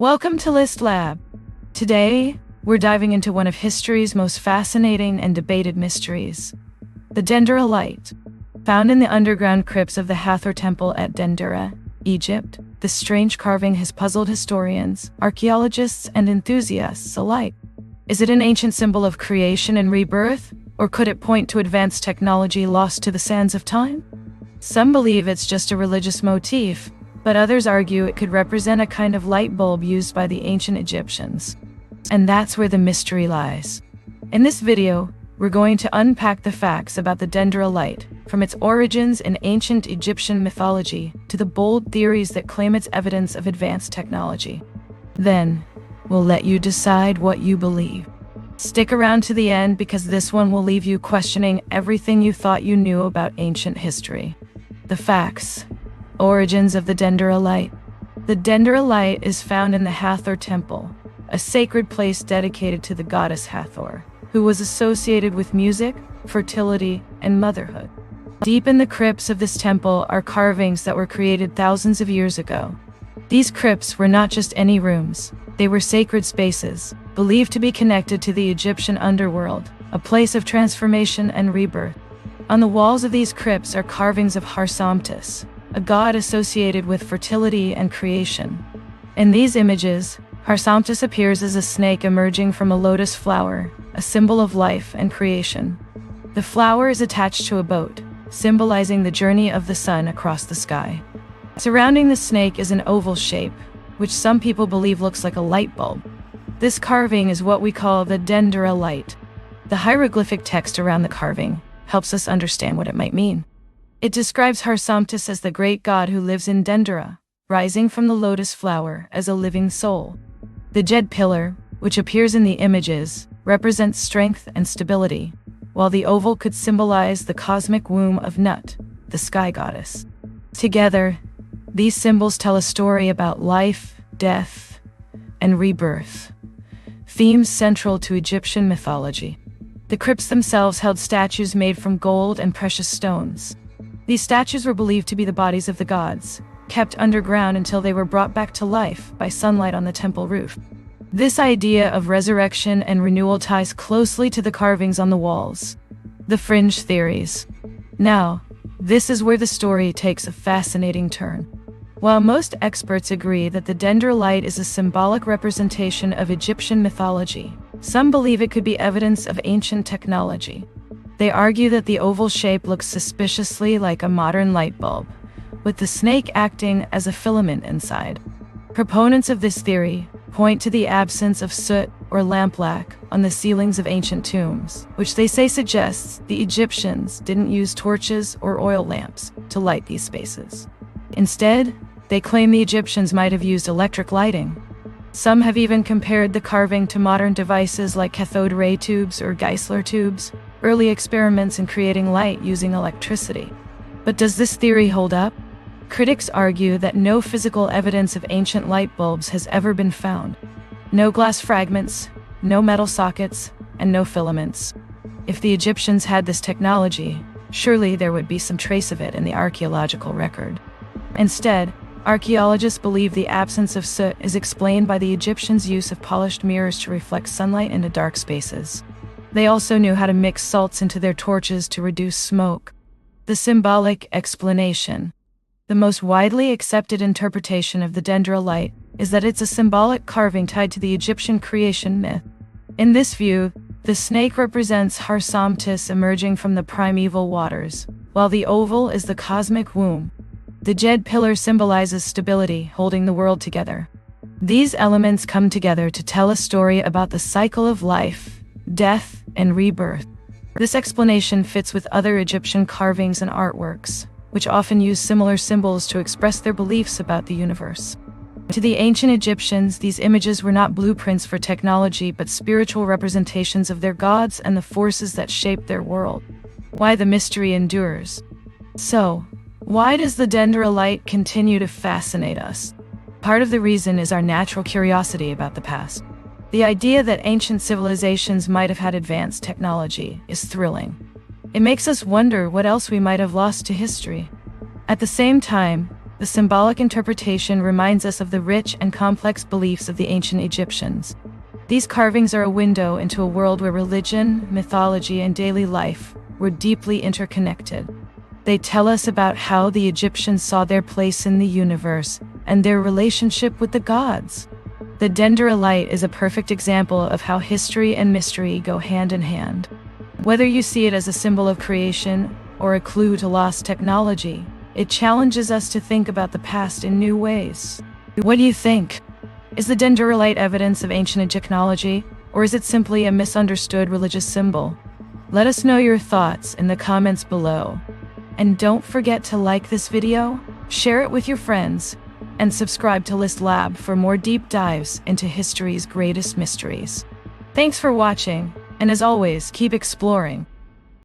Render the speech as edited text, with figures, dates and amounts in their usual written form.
Welcome to List Lab. Today, we're diving into one of history's most fascinating and debated mysteries, the Dendera Light. Found in the underground crypts of the Hathor Temple at Dendera, Egypt, this strange carving has puzzled historians, archaeologists, and enthusiasts alike. Is it an ancient symbol of creation and rebirth, or could it point to advanced technology lost to the sands of time? Some believe it's just a religious motif, but others argue it could represent a kind of light bulb used by the ancient Egyptians. And that's where the mystery lies. In this video, we're going to unpack the facts about the Dendera Light, from its origins in ancient Egyptian mythology to the bold theories that claim it's evidence of advanced technology. Then, we'll let you decide what you believe. Stick around to the end because this one will leave you questioning everything you thought you knew about ancient history. The facts. Origins of the Dendera Light. The Dendera Light is found in the Hathor Temple, a sacred place dedicated to the goddess Hathor, who was associated with music, fertility, and motherhood. Deep in the crypts of this temple are carvings that were created thousands of years ago. These crypts were not just any rooms, they were sacred spaces, believed to be connected to the Egyptian underworld, a place of transformation and rebirth. On the walls of these crypts are carvings of Hathor, a god associated with fertility and creation. In these images, Hathor appears as a snake emerging from a lotus flower, a symbol of life and creation. The flower is attached to a boat, symbolizing the journey of the sun across the sky. Surrounding the snake is an oval shape, which some people believe looks like a light bulb. This carving is what we call the Dendera Light. The hieroglyphic text around the carving helps us understand what it might mean. It describes Hathor as the great god who lives in Dendera, rising from the lotus flower as a living soul. The jed pillar, which appears in the images, represents strength and stability, while the oval could symbolize the cosmic womb of Nut, the sky goddess. Together, these symbols tell a story about life, death, and rebirth, themes central to Egyptian mythology. The crypts themselves held statues made from gold and precious stones. These statues were believed to be the bodies of the gods, kept underground until they were brought back to life by sunlight on the temple roof. This idea of resurrection and renewal ties closely to the carvings on the walls. The fringe theories. Now, this is where the story takes a fascinating turn. While most experts agree that the Dendera Light is a symbolic representation of Egyptian mythology, some believe it could be evidence of ancient technology. They argue that the oval shape looks suspiciously like a modern light bulb, with the snake acting as a filament inside. Proponents of this theory point to the absence of soot or lampblack on the ceilings of ancient tombs, which they say suggests the Egyptians didn't use torches or oil lamps to light these spaces. Instead, they claim the Egyptians might have used electric lighting. Some have even compared the carving to modern devices like cathode ray tubes or Geissler tubes, early experiments in creating light using electricity. But does this theory hold up? Critics argue that no physical evidence of ancient light bulbs has ever been found. No glass fragments, no metal sockets, and no filaments. If the Egyptians had this technology, surely there would be some trace of it in the archaeological record. Instead, archaeologists believe the absence of soot is explained by the Egyptians' use of polished mirrors to reflect sunlight into dark spaces. They also knew how to mix salts into their torches to reduce smoke. The symbolic explanation. The most widely accepted interpretation of the Dendera Light is that it's a symbolic carving tied to the Egyptian creation myth. In this view, the snake represents Hathor emerging from the primeval waters, while the oval is the cosmic womb. The jed pillar symbolizes stability, holding the world together. These elements come together to tell a story about the cycle of life, death, and rebirth. This explanation fits with other Egyptian carvings and artworks, which often use similar symbols to express their beliefs about the universe. To the ancient Egyptians, these images were not blueprints for technology but spiritual representations of their gods and the forces that shaped their world. Why the mystery endures. So, why does the Dendera Light continue to fascinate us? Part of the reason is our natural curiosity about the past. The idea that ancient civilizations might have had advanced technology is thrilling. It makes us wonder what else we might have lost to history. At the same time, The symbolic interpretation reminds us of the rich and complex beliefs of the ancient Egyptians. These carvings are a window into a world where religion, mythology, and daily life were deeply interconnected. They tell us about how the Egyptians saw their place in the universe and their relationship with the gods. The Dendera Light is a perfect example of how history and mystery go hand in hand. Whether you see it as a symbol of creation or a clue to lost technology, it challenges us to think about the past in new ways. What do you think? Is the Dendera Light evidence of ancient Egyptology, or is it simply a misunderstood religious symbol? Let us know your thoughts in the comments below. And don't forget to like this video, share it with your friends, and subscribe to List Lab for more deep dives into history's greatest mysteries. Thanks for watching, and as always, keep exploring.